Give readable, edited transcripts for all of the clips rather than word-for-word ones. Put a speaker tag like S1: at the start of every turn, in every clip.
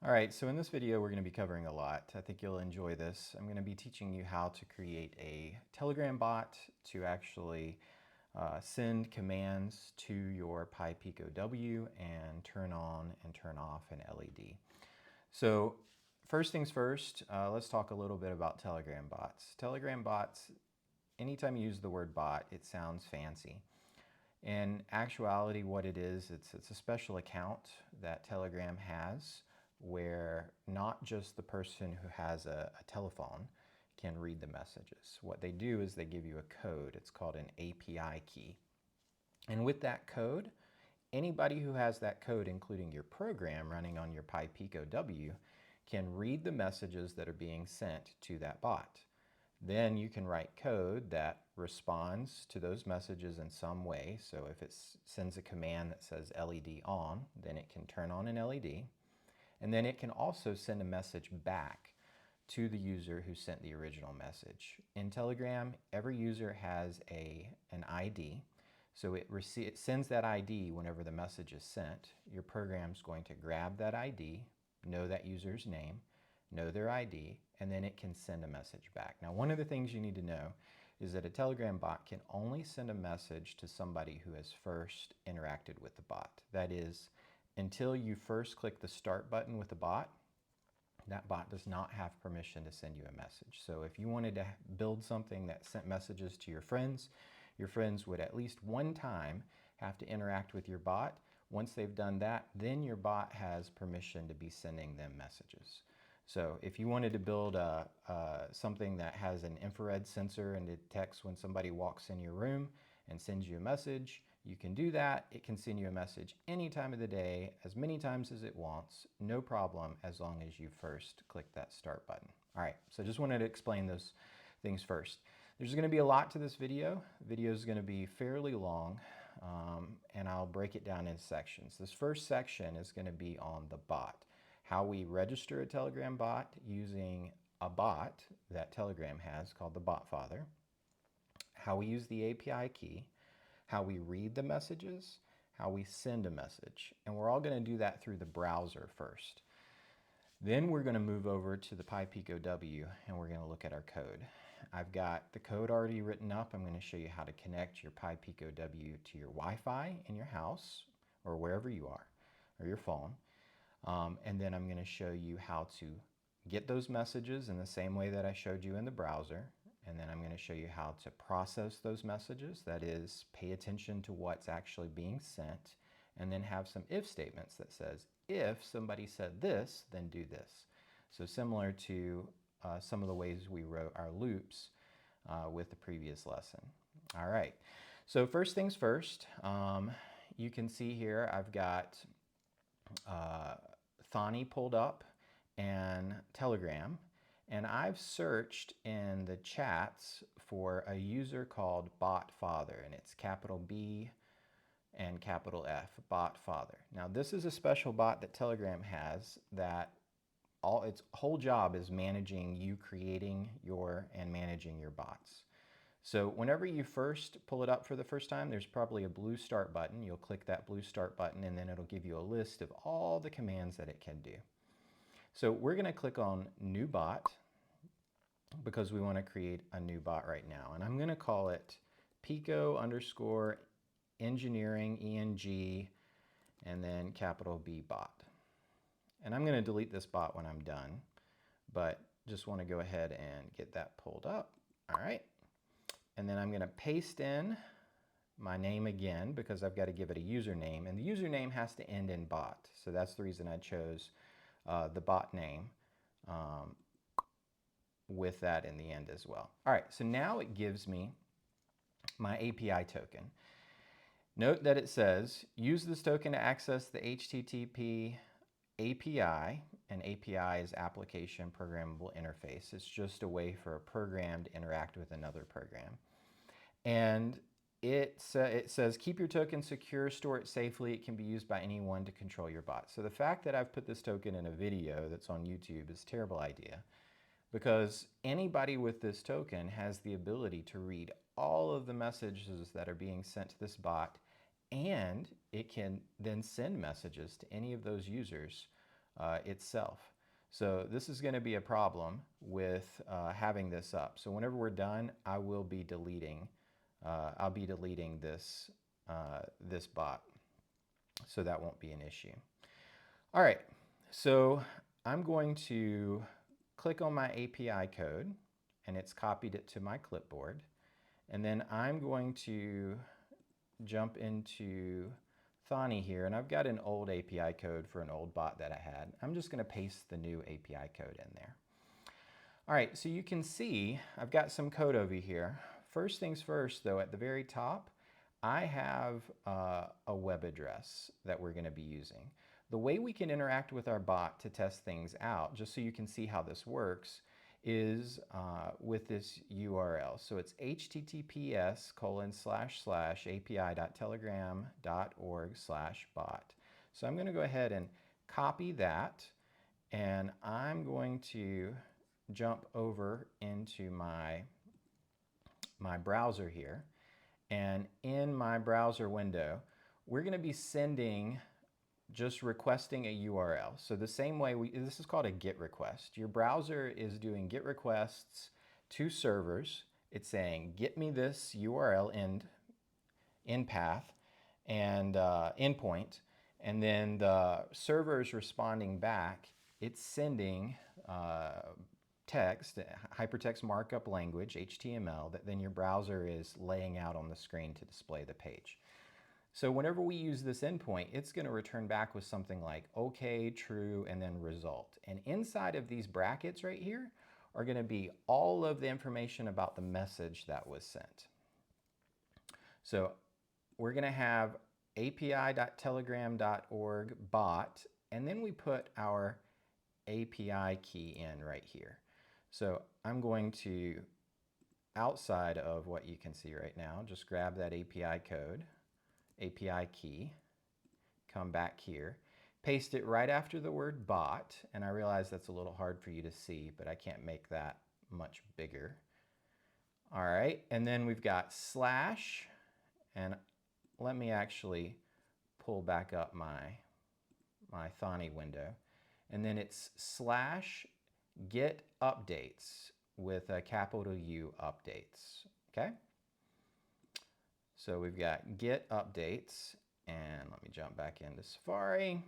S1: All right, so in this video we're going to be covering a lot. I think you'll enjoy this. I'm going to be teaching you how to create a Telegram bot to actually send commands to your PiPicoW and turn on and turn off an LED. So first things first, let's talk a little bit about Telegram bots. Telegram bots, anytime you use the word bot, it sounds fancy. In actuality, what it is, it's a special account that Telegram has where not just the person who has a telephone can read the messages. What they do is they give you a code. It's called an API key. And with that code, anybody who has that code, including your program running on your PiPicoW, can read the messages that are being sent to that bot. Then you can write code that responds to those messages in some way. So if it sends a command that says LED on, then it can turn on an LED. And then it can also send a message back to the user who sent the original message. In Telegram, every user has an ID. So it sends that ID whenever the message is sent. Your program's going to grab that ID, know that user's name, know their ID, and then it can send a message back. Now, one of the things you need to know is that a Telegram bot can only send a message to somebody who has first interacted with the bot. That is, until you first click the start button with the bot, that bot does not have permission to send you a message. So if you wanted to build something that sent messages to your friends would at least one time have to interact with your bot. Once they've done that, then your bot has permission to be sending them messages. So if you wanted to build something that has an infrared sensor and detects when somebody walks in your room and sends you a message, you can do that. It can send you a message any time of the day, as many times as it wants, no problem, as long as you first click that start button. All right, so just wanted to explain those things first. There's going to be a lot to this video. The video is going to be fairly long, and I'll break it down into sections. This first section is going to be on the bot, how we register a Telegram bot using a bot that Telegram has called the BotFather, how we use the API key, how we read the messages, how we send a message. And we're all going to do that through the browser first. Then we're going to move over to the PiPicoW and we're going to look at our code. I've got the code already written up. I'm going to show you how to connect your PiPicoW to your Wi-Fi in your house or wherever you are, or your phone. And then I'm going to show you how to get those messages in the same way that I showed you in the browser. And then I'm going to show you how to process those messages, that is, pay attention to what's actually being sent, and then have some if statements that says, if somebody said this, then do this. So similar to some of the ways we wrote our loops with the previous lesson. All right, so first things first, you can see here I've got Thonny pulled up and Telegram. And I've searched in the chats for a user called BotFather, and it's capital B and capital F, BotFather. Now this is a special bot that Telegram has that its whole job is managing you creating and managing your bots. So whenever you first pull it up for the first time, there's probably a blue start button. You'll click that blue start button and then it'll give you a list of all the commands that it can do. So we're going to click on New Bot because we want to create a new bot right now. And I'm going to call it Pico_engineering, ENG, and then capital B bot. And I'm going to delete this bot when I'm done, but just want to go ahead and get that pulled up. All right. And then I'm going to paste in my name again because I've got to give it a username. And the username has to end in bot. So that's the reason I chose the bot name. With that in the end as well. All right, so now it gives me my API token. Note that it says, use this token to access the HTTP API, and API is Application Programmable Interface. It's just a way for a program to interact with another program. And it says, keep your token secure, store it safely. It can be used by anyone to control your bot. So the fact that I've put this token in a video that's on YouTube is a terrible idea, because anybody with this token has the ability to read all of the messages that are being sent to this bot, and it can then send messages to any of those users itself. So this is going to be a problem with having this up. So whenever we're done, I will be deleting. I'll be deleting this this bot, so that won't be an issue. All right, so I'm going to click on my API code, and it's copied it to my clipboard. And then I'm going to jump into Thonny here, and I've got an old API code for an old bot that I had. I'm just going to paste the new API code in there. All right, so you can see I've got some code over here. First things first, though, at the very top, I have a web address that we're going to be using. The way we can interact with our bot to test things out, just so you can see how this works, is with this URL. So it's https://api.telegram.org/bot. So I'm going to go ahead and copy that, and I'm going to jump over into my browser here. And in my browser window, we're going to be sending, just requesting a URL. So the same way, this is called a GET request. Your browser is doing GET requests to servers. It's saying, get me this URL end path and endpoint. And then the server is responding back. It's sending text, hypertext markup language, HTML, that then your browser is laying out on the screen to display the page. So whenever we use this endpoint, it's going to return back with something like OK, true, and then result. And inside of these brackets right here are going to be all of the information about the message that was sent. So we're going to have api.telegram.org bot, and then we put our API key in right here. So I'm going to, outside of what you can see right now, just grab that API code, API key, come back here, paste it right after the word bot, and I realize that's a little hard for you to see, but I can't make that much bigger. All right, and then we've got slash, and let me actually pull back up my Thonny window, and then it's slash get updates with a capital U updates, okay? So we've got get updates, and let me jump back into Safari.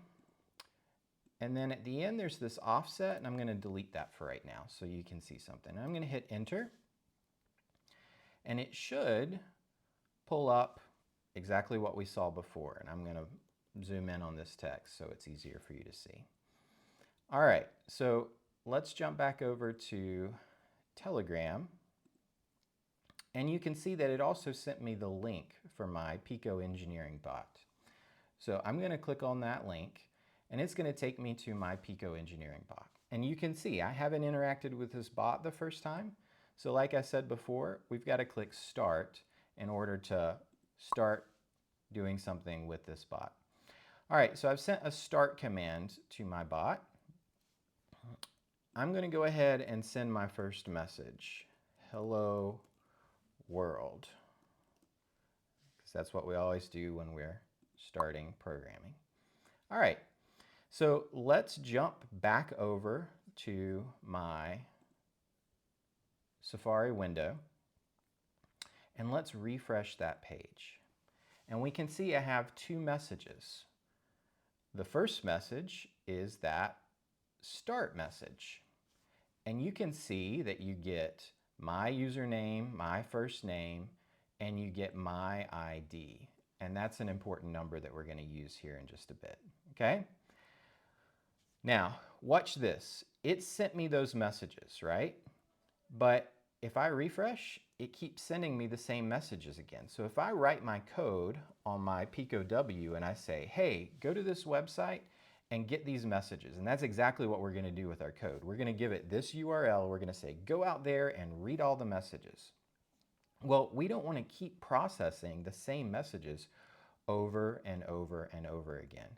S1: And then at the end, there's this offset, and I'm going to delete that for right now so you can see something. I'm going to hit enter, and it should pull up exactly what we saw before. And I'm going to zoom in on this text so it's easier for you to see. All right, so let's jump back over to Telegram. And you can see that it also sent me the link for my Pico Engineering bot. So I'm going to click on that link, and it's going to take me to my Pico Engineering bot. And you can see I haven't interacted with this bot the first time. So like I said before, we've got to click Start in order to start doing something with this bot. All right, so I've sent a start command to my bot. I'm going to go ahead and send my first message. Hello world. Because that's what we always do when we're starting programming. All right, so let's jump back over to my Safari window, and let's refresh that page. And we can see I have two messages. The first message is that start message. And you can see that you get my username, my first name, and you get my ID. And that's an important number that we're going to use here in just a bit, okay? Now, watch this. It sent me those messages, right? But if I refresh, it keeps sending me the same messages again. So if I write my code on my Pico W and I say, hey, go to this website and get these messages. And that's exactly what we're going to do with our code. We're going to give it this URL. We're going to say, go out there and read all the messages. Well, we don't want to keep processing the same messages over and over and over again.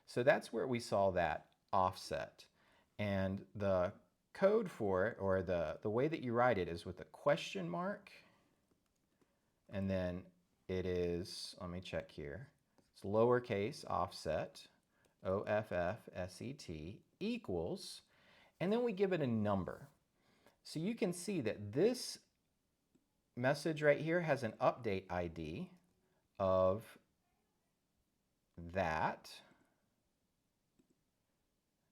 S1: So that's where we saw that offset. And the code for it, or the way that you write it, is with a question mark. And then it is, let me check here. It's lowercase offset. OFFSET equals, and then we give it a number. So you can see that this message right here has an update ID of that.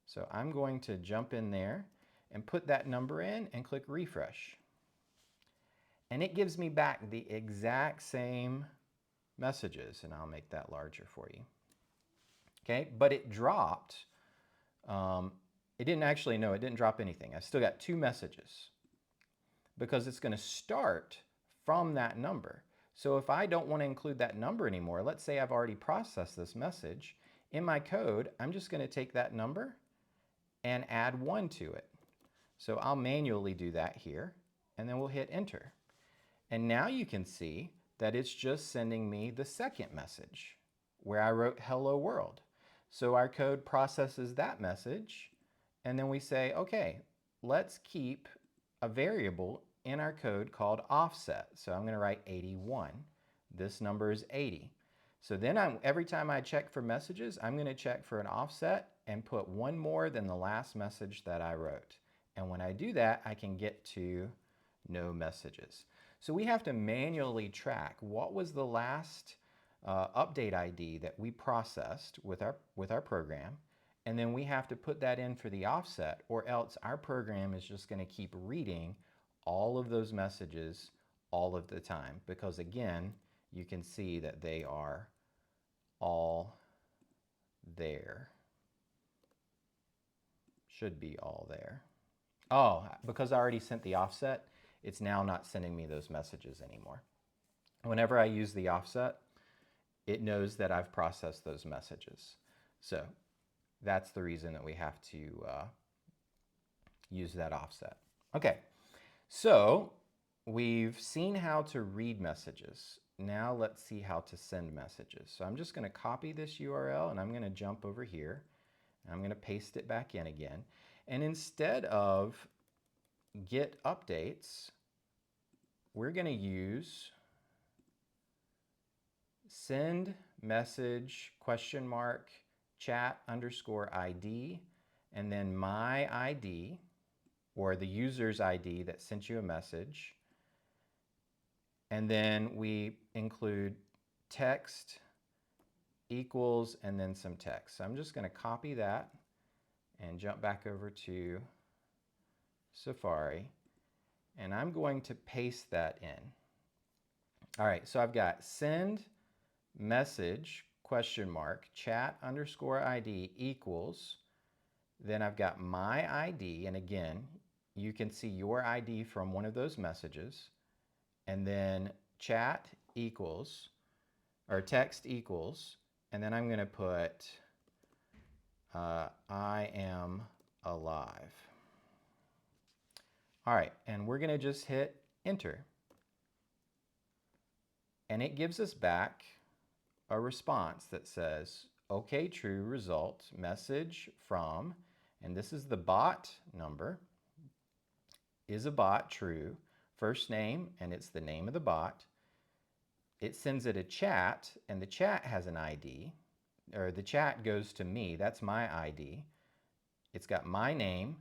S1: So I'm going to jump in there and put that number in and click refresh. And it gives me back the exact same messages, and I'll make that larger for you. Okay, but it dropped, it didn't drop anything. I still got 2 messages because it's going to start from that number. So if I don't want to include that number anymore, let's say I've already processed this message, in my code, I'm just going to take that number and add 1 to it. So I'll manually do that here, and then we'll hit enter. And now you can see that it's just sending me the second message where I wrote hello world. So our code processes that message, and then we say, okay, let's keep a variable in our code called offset. So I'm going to write 81. This number is 80. So then every time I check for messages, I'm going to check for an offset and put 1 more than the last message that I wrote. And when I do that, I can get to no messages. So we have to manually track what was the last update ID that we processed with our program, and then we have to put that in for the offset, or else our program is just going to keep reading all of those messages all of the time, because again, you can see that they are all there. Should be all there. Oh, because I already sent the offset, it's now not sending me those messages anymore. Whenever I use the offset, it knows that I've processed those messages. So that's the reason that we have to use that offset. Okay, so we've seen how to read messages. Now let's see how to send messages. So I'm just going to copy this URL and I'm going to jump over here. And I'm going to paste it back in again. And instead of get updates, we're going to use send message chat _ID, and then my ID, or the user's ID that sent you a message. And then we include text equals and then some text. So I'm just going to copy that and jump back over to Safari, and I'm going to paste that in. All right, so I've got send message chat _ID equals, then I've got my ID, and again, you can see your ID from one of those messages, and then chat equals, or text equals, and then I'm going to put I am alive. All right, and we're going to just hit enter. And it gives us back a response that says, okay, true result, message from, and this is the bot number, is a bot true, first name, and it's the name of the bot. It sends it a chat, and the chat has an ID, or the chat goes to me, that's my ID. It's got my name,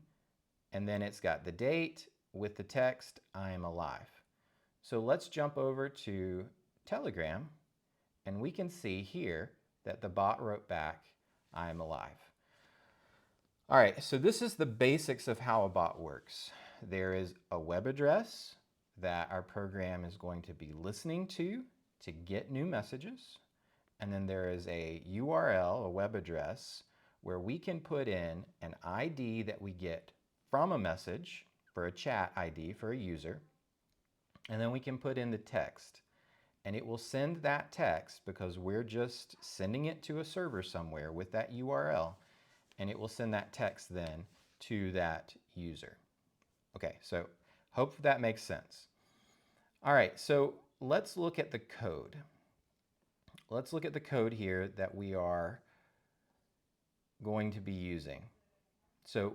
S1: and then it's got the date with the text, I am alive. So let's jump over to Telegram, and we can see here that the bot wrote back, I am alive. All right, so this is the basics of how a bot works. There is a web address that our program is going to be listening to get new messages. And then there is a URL, a web address, where we can put in an ID that we get from a message, for a chat ID for a user. And then we can put in the text. And it will send that text, because we're just sending it to a server somewhere with that URL, and it will send that text then to that user. Okay, so hope that makes sense. All right, so let's look at the code. Let's look at the code here that we are going to be using. So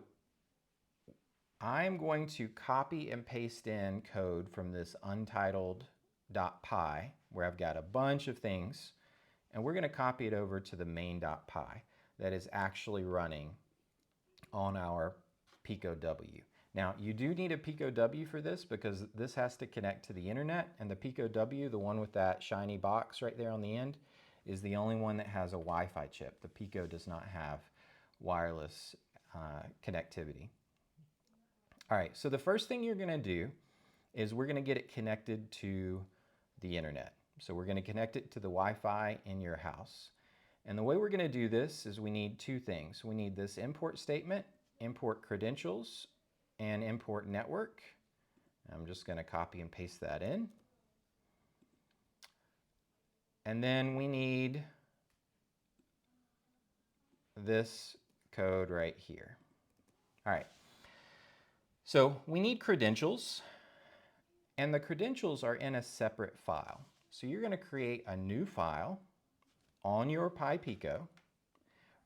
S1: I'm going to copy and paste in code from this untitled.py, where I've got a bunch of things, and we're going to copy it over to the main.py. that is actually running on our Pico W. Now, you do need a Pico W for this because this has to connect to the internet, and the Pico W, the one with that shiny box right there on the end, is the only one that has a Wi-Fi chip. The Pico does not have wireless connectivity. All right, so the first thing you're gonna do is we're gonna get it connected to the internet. So we're gonna connect it to the Wi-Fi in your house. And the way we're gonna do this is we need two things. We need this import statement, import credentials, and import network. I'm just gonna copy and paste that in. And then we need this code right here. All right, so we need credentials, and the credentials are in a separate file. So you're gonna create a new file on your Pi Pico.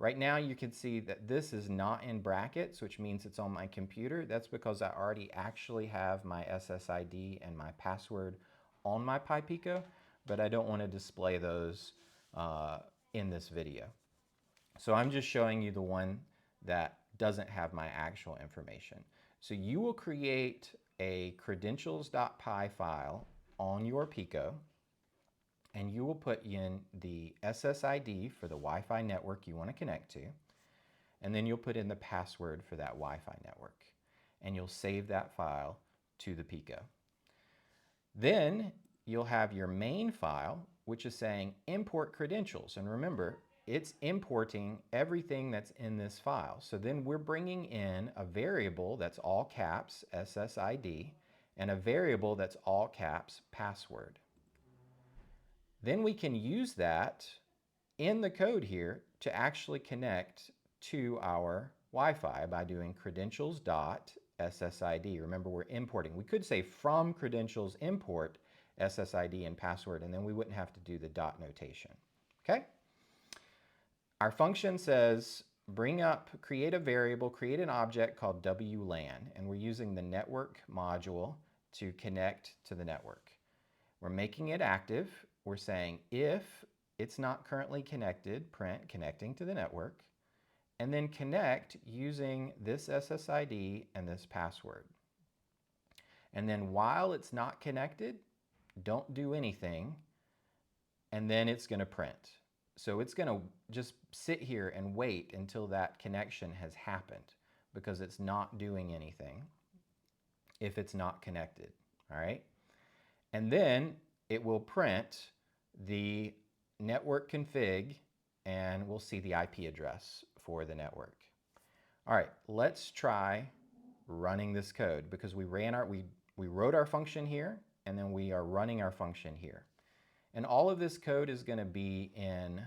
S1: Right now you can see that this is not in brackets, which means it's on my computer. That's because I already actually have my SSID and my password on my Pi Pico, but I don't want to display those in this video. So I'm just showing you the one that doesn't have my actual information. So you will create a credentials.py file on your Pico, and you will put in the SSID for the Wi-Fi network you want to connect to, and then you'll put in the password for that Wi-Fi network, and you'll save that file to the Pico. Then you'll have your main file, which is saying import credentials, and remember, it's importing everything that's in this file. So then we're bringing in a variable that's all caps, SSID, and a variable that's all caps, password. Then we can use that in the code here to actually connect to our Wi-Fi by doing credentials.ssid. Remember, we're importing. We could say from credentials import SSID and password, and then we wouldn't have to do the dot notation. Okay? Our function says bring up, create a variable, create an object called WLAN, and we're using the network module to connect to the network. We're making it active. We're saying if it's not currently connected, print connecting to the network, and then connect using this SSID and this password. And then while it's not connected, don't do anything, and then it's going to print. So it's going to just sit here and wait until that connection has happened, because it's not doing anything if it's not connected, all right? And then it will print the network config, and we'll see the IP address for the network. All right, let's try running this code, because we wrote our function here, and then we are running our function here. And all of this code is going to be in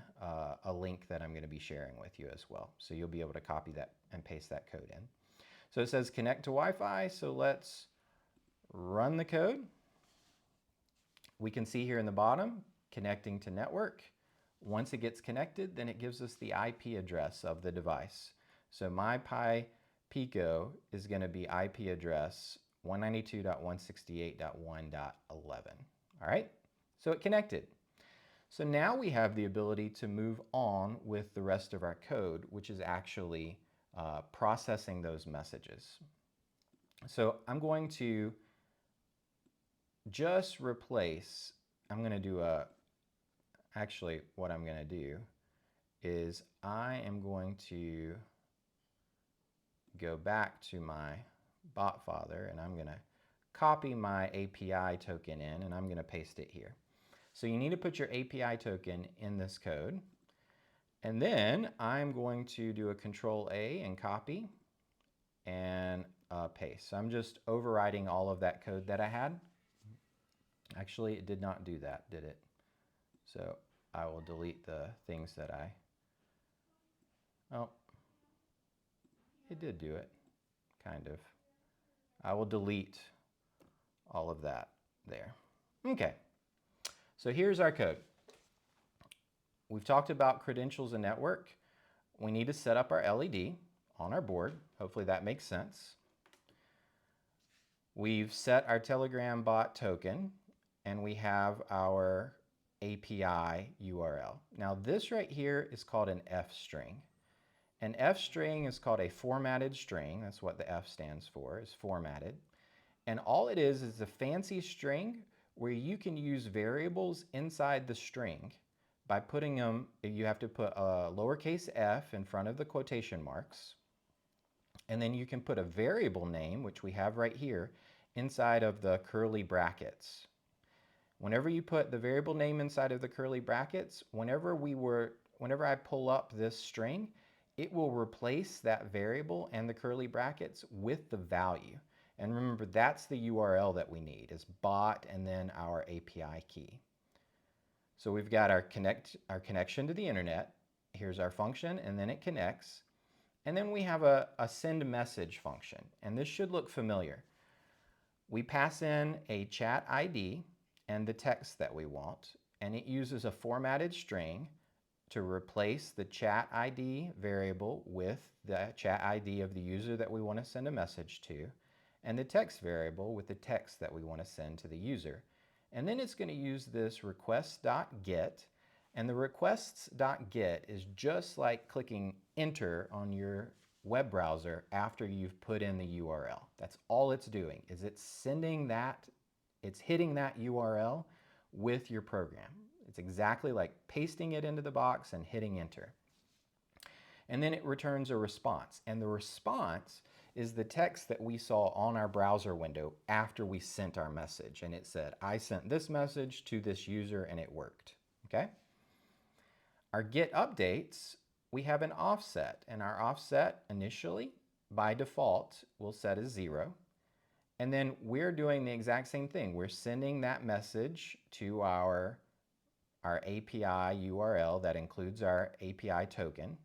S1: a link that I'm going to be sharing with you as well. So you'll be able to copy that and paste that code in. So it says connect to Wi-Fi. So let's run the code. We can see here in the bottom, connecting to network. Once it gets connected, then it gives us the IP address of the device. So my Pi Pico is going to be IP address 192.168.1.11. All right? So it connected. So now we have the ability to move on with the rest of our code, which is actually processing those messages. So I'm going to just replace, I'm going to do actually what I'm going to do is I am going to go back to my botfather, and I'm going to copy my API token in, and I'm going to paste it here. So you need to put your API token in this code. And then I'm going to do a Control-A and copy and paste. So I'm just overriding all of that code that I had. Actually, it did not do that, did it? So I will delete the things that oh, it did do it, kind of. I will delete all of that there. Okay. So here's our code. We've talked about credentials and network. We need to set up our LED on our board. Hopefully that makes sense. We've set our Telegram bot token, and we have our API URL. Now this right here is called an F string. An F string is called a formatted string. That's what the F stands for, is formatted. And all it is a fancy string where you can use variables inside the string by putting them, you have to put a lowercase f in front of the quotation marks. And then you can put a variable name, which we have right here, inside of the curly brackets. Whenever you put the variable name inside of the curly brackets, whenever I pull up this string, it will replace that variable and the curly brackets with the value. And remember, that's the URL that we need, is bot and then our API key. So we've got our connection to the internet. Here's our function, and then it connects. And then we have a send message function, and this should look familiar. We pass in a chat ID and the text that we want, and it uses a formatted string to replace the chat ID variable with the chat ID of the user that we want to send a message to, and the text variable with the text that we want to send to the user. And then it's going to use this request.get, and the requests.get is just like clicking enter on your web browser after you've put in the URL. That's all it's doing, is it's sending that, it's hitting that URL with your program. It's exactly like pasting it into the box and hitting enter. And then it returns a response, and the response is the text that we saw on our browser window after we sent our message. And it said, I sent this message to this user and it worked, okay? Our get updates, we have an offset, and our offset initially, by default, will set as 0. And then we're doing the exact same thing. We're sending that message to our API URL that includes our API token.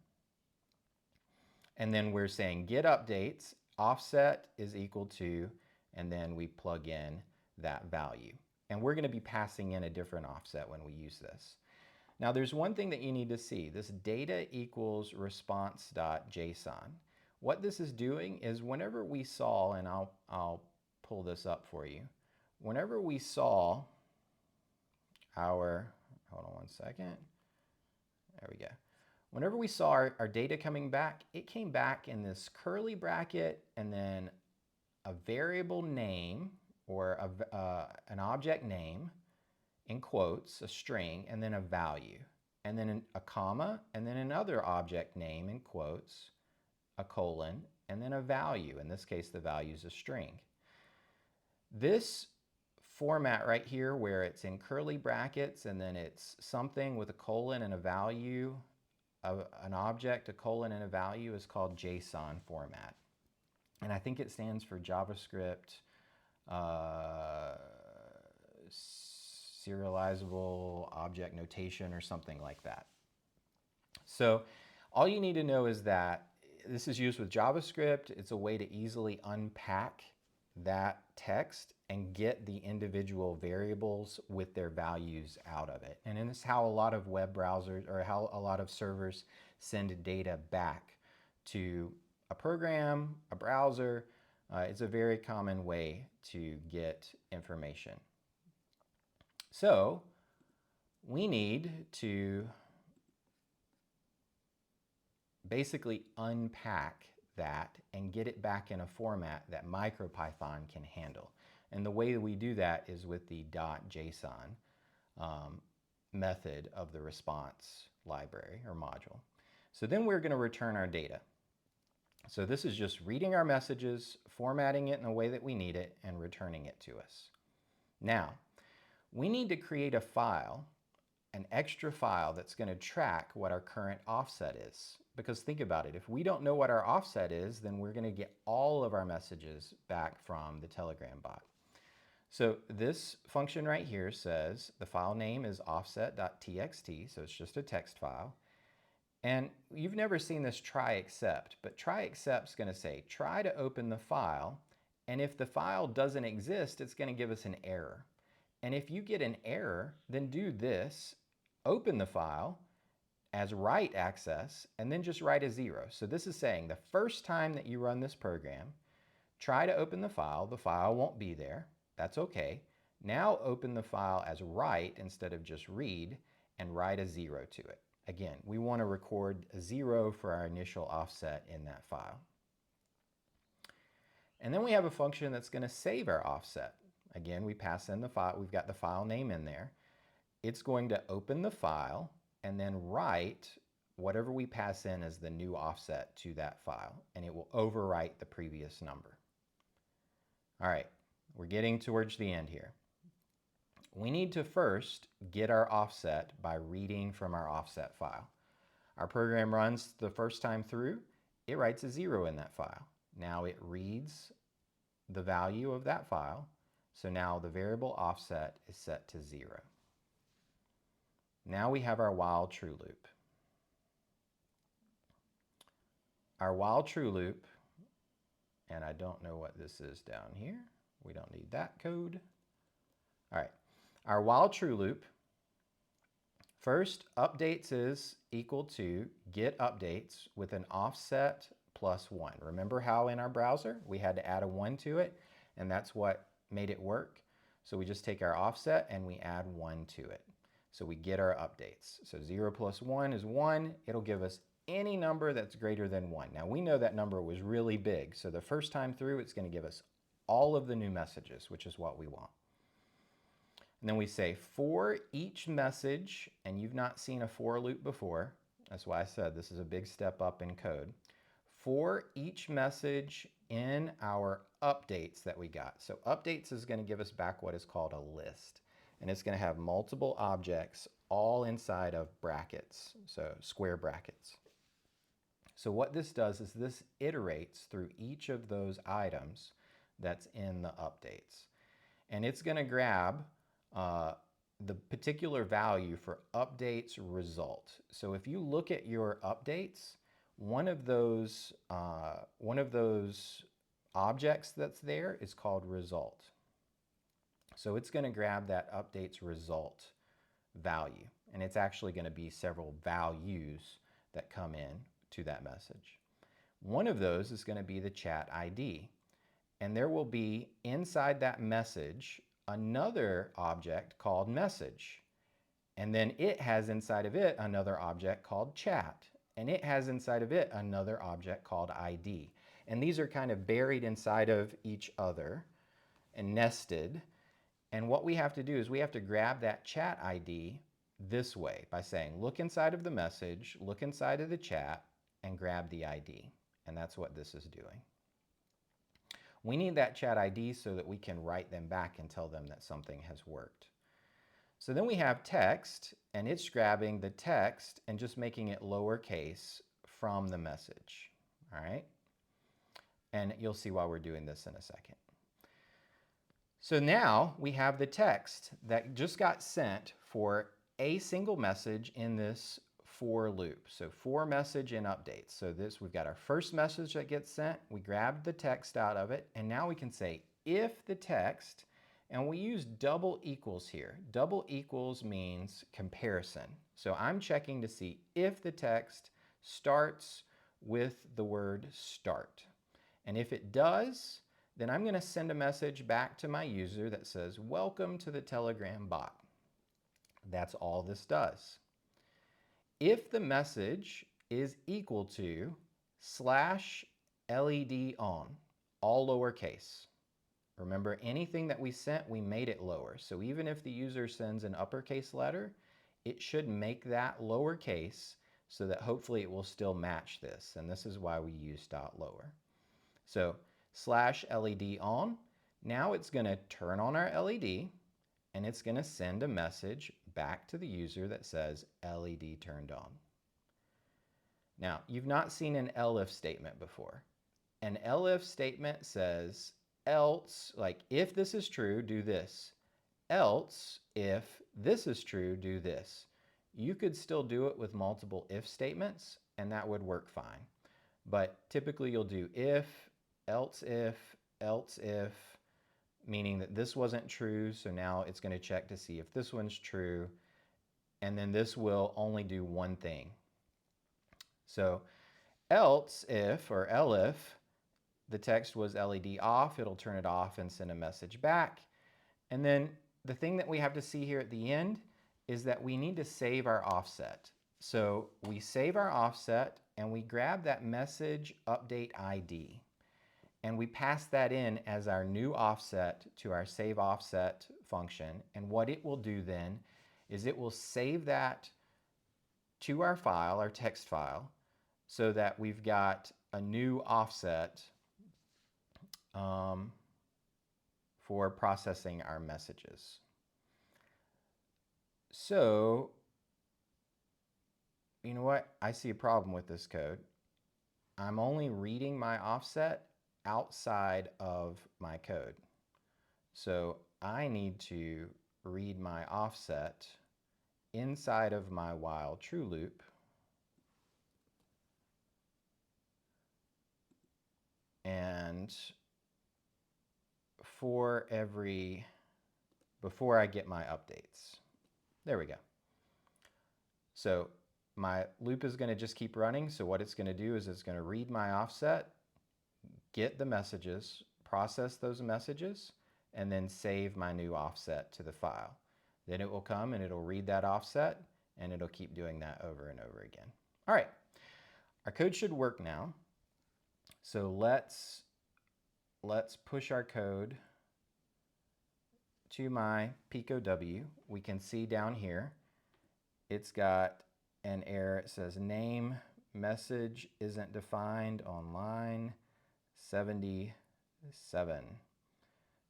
S1: And then we're saying get updates, offset is equal to, and then we plug in that value. And we're going to be passing in a different offset when we use this. Now there's one thing that you need to see, this data equals response.json. What this is doing is whenever we saw, and I'll pull this up for you, whenever we saw our, hold on one second, there we go. Whenever we saw our data coming back, it came back in this curly bracket and then a variable name or an object name in quotes, a string, and then a value, and then a comma, and then another object name in quotes, a colon, and then a value. In this case, the value is a string. This format right here where it's in curly brackets and then it's something with a colon and a value, an object, a colon, and a value is called JSON format. And I think it stands for JavaScript serializable object notation or something like that. So all you need to know is that this is used with JavaScript. It's a way to easily unpack that text and get the individual variables with their values out of it. And this is how a lot of web browsers, or how a lot of servers send data back to a program, a browser. It's a very common way to get information. So we need to basically unpack that and get it back in a format that MicroPython can handle. And the way that we do that is with the .json method of the response library or module. So then we're going to return our data. So this is just reading our messages, formatting it in the way that we need it, and returning it to us. Now, we need to create a file, an extra file that's going to track what our current offset is. Because think about it, if we don't know what our offset is, then we're going to get all of our messages back from the Telegram bot. So this function right here says the file name is offset.txt, so it's just a text file. And you've never seen this try except, but try except is going to say try to open the file, and if the file doesn't exist, it's going to give us an error. And if you get an error, then do this, open the file as write access, and then just write a 0. So this is saying the first time that you run this program, try to open the file won't be there, that's okay. Now open the file as write instead of just read, and write a 0 to it. Again, we want to record a 0 for our initial offset in that file. And then we have a function that's going to save our offset. Again, we pass in the file, we've got the file name in there. It's going to open the file and then write whatever we pass in as the new offset to that file, and it will overwrite the previous number. All right, we're getting towards the end here. We need to first get our offset by reading from our offset file. Our program runs the first time through, it writes a 0 in that file. Now it reads the value of that file, so now the variable offset is set to 0. Now we have our while true loop. Our while true loop, and I don't know what this is down here. We don't need that code. All right, our while true loop, first updates is equal to get updates with an offset plus 1. Remember how in our browser we had to add a 1 to it, and that's what made it work? So we just take our offset and we add 1 to it. So we get our updates. So 0 plus 1 is 1. It'll give us any number that's greater than 1. Now we know that number was really big, so the first time through it's going to give us all of the new messages, which is what we want. And then we say for each message, and you've not seen a for loop before, that's why I said this is a big step up in code. For each message in our updates that we got. So updates is going to give us back what is called a list. And it's going to have multiple objects all inside of brackets, so square brackets. So what this does is this iterates through each of those items that's in the updates. And it's going to grab the particular value for updates result. So if you look at your updates, one of those objects that's there is called result. So it's going to grab that updates result value, and it's actually going to be several values that come in to that message. One of those is going to be the chat ID, and there will be inside that message another object called message, and then it has inside of it another object called chat, and it has inside of it another object called ID. And these are kind of buried inside of each other and nested. And what we have to do is we have to grab that chat ID this way by saying, look inside of the message, look inside of the chat, and grab the ID. And that's what this is doing. We need that chat ID so that we can write them back and tell them that something has worked. So then we have text, and it's grabbing the text and just making it lowercase from the message. All right? And you'll see why we're doing this in a second. So now we have the text that just got sent for a single message in this for loop. So for message and updates. So this, we've got our first message that gets sent. We grabbed the text out of it, and now we can say if the text, and we use double equals here. Double equals means comparison. So I'm checking to see if the text starts with the word start. And if it does, then I'm going to send a message back to my user that says, welcome to the Telegram bot. That's all this does. If the message is equal to /LED on, all lowercase. Remember, anything that we sent, we made it lower. So even if the user sends an uppercase letter, it should make that lowercase so that hopefully it will still match this. And this is why we use .lower. So /LED on, now it's going to turn on our LED, and it's going to send a message back to the user that says LED turned on. Now, you've not seen an elif statement before. An elif statement says else, like if this is true, do this. Else, if this is true, do this. You could still do it with multiple if statements, and that would work fine. But typically you'll do if, else if, meaning that this wasn't true, so now it's going to check to see if this one's true, and then this will only do one thing. So else if, or elif, the text was LED off, it'll turn it off and send a message back. And then the thing that we have to see here at the end is that we need to save our offset. So we save our offset and we grab that message update ID and we pass that in as our new offset to our save offset function. And what it will do then is it will save that to our file, our text file, so that we've got a new offset for processing our messages. So, you know what? I see a problem with this code. I'm only reading my offset outside of my code. So I need to read my offset inside of my while true loop and before I get my updates. There we go. So my loop is going to just keep running. So what it's going to do is it's going to read my offset, get the messages, process those messages, and then save my new offset to the file. Then it will come and it'll read that offset and it'll keep doing that over and over again. All right, our code should work now. So let's push our code to my PicoW. We can see down here, it's got an error. It says name message isn't defined on line 77.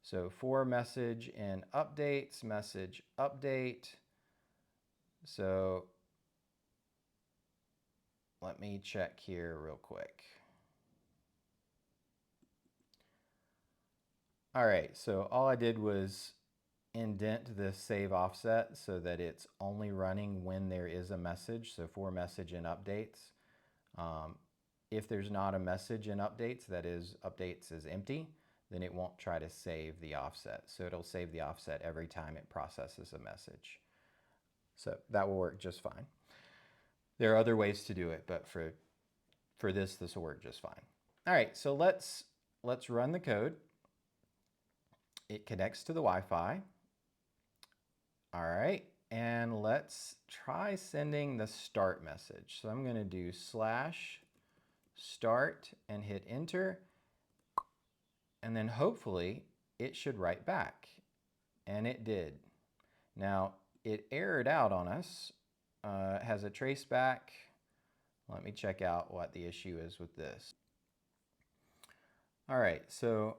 S1: So for message in updates, message update. So let me check here real quick. All right, so all I did was indent the save offset so that it's only running when there is a message. So for message in updates. If there's not a message in updates, that is updates is empty, then it won't try to save the offset. So it'll save the offset every time it processes a message. So that will work just fine. There are other ways to do it, but for this will work just fine. All right, so let's run the code. It connects to the Wi-Fi. All right, and let's try sending the start message. So I'm going to do /start and hit enter. And then hopefully it should write back. And it did. Now it errored out on us. It has a traceback. Let me check out what the issue is with this. All right, so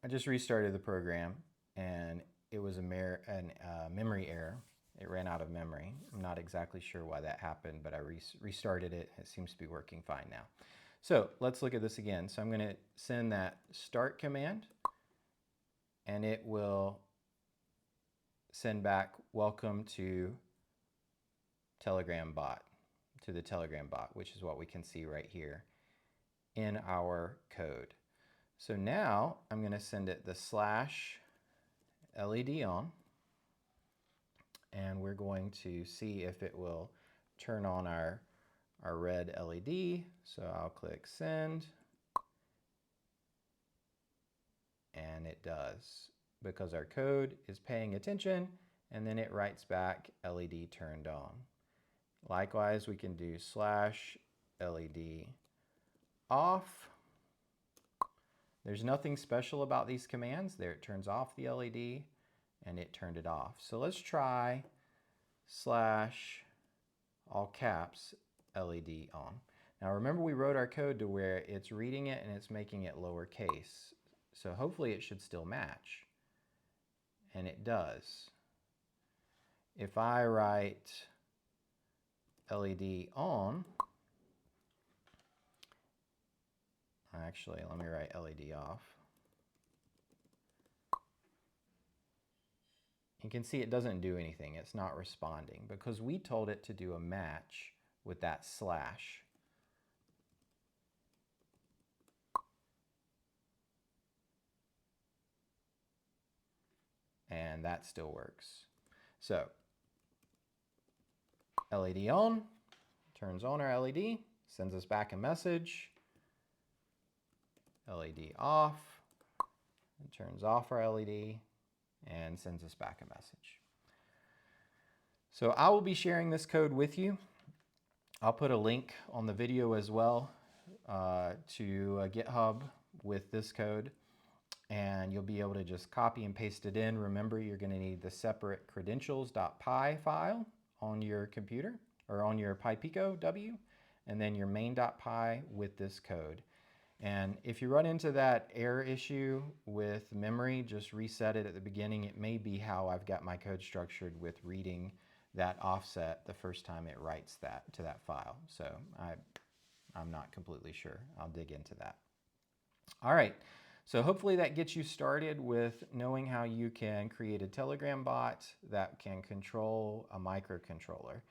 S1: I just restarted the program and it was a memory error. It ran out of memory. I'm not exactly sure why that happened, but I restarted it. It seems to be working fine now. So let's look at this again. So I'm going to send that start command and it will send back welcome to Telegram bot, to the Telegram bot, which is what we can see right here in our code. So now I'm going to send it the /LED on, and we're going to see if it will turn on our red LED. So I'll click send, and it does because our code is paying attention, and then it writes back LED turned on. Likewise, we can do /LED off. There's nothing special about these commands. There it turns off the LED and it turned it off. So let's try /all caps LED on. Now remember we wrote our code to where it's reading it and it's making it lowercase. So hopefully it should still match. And it does. If I write LED on, actually let me write LED off. You can see it doesn't do anything. It's not responding because we told it to do a match with that slash. And that still works. So LED on, turns on our LED, sends us back a message. LED off, it turns off our LED and sends us back a message. So I will be sharing this code with you. I'll put a link on the video as well to GitHub with this code, and you'll be able to just copy and paste it in. Remember, you're going to need the separate credentials.py file on your computer or on your PyPico W, and then your main.py with this code. And if you run into that error issue with memory, just reset it at the beginning. It may be how I've got my code structured with reading that offset the first time it writes that to that file. So I'm not completely sure. I'll dig into that. All right, so hopefully that gets you started with knowing how you can create a Telegram bot that can control a microcontroller.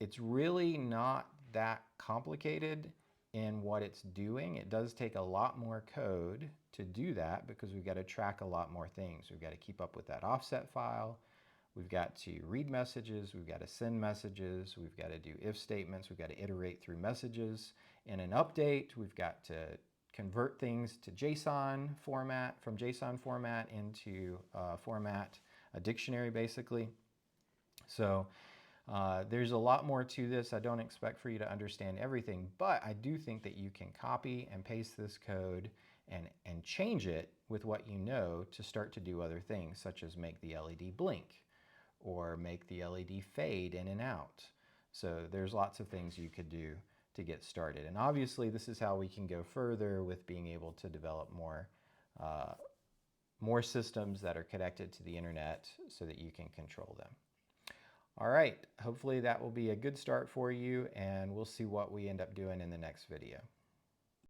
S1: It's really not that complicated in what it's doing. It does take a lot more code to do that because we've got to track a lot more things. We've got to keep up with that offset file. We've got to read messages. We've got to send messages. We've got to do if statements. We've got to iterate through messages. In an update, we've got to convert things to JSON format, from JSON format into a dictionary basically. So there's a lot more to this. I don't expect for you to understand everything, but I do think that you can copy and paste this code and change it with what you know to start to do other things, such as make the LED blink or make the LED fade in and out. So there's lots of things you could do to get started. And obviously this is how we can go further with being able to develop more systems that are connected to the internet so that you can control them. All right, hopefully that will be a good start for you, and we'll see what we end up doing in the next video.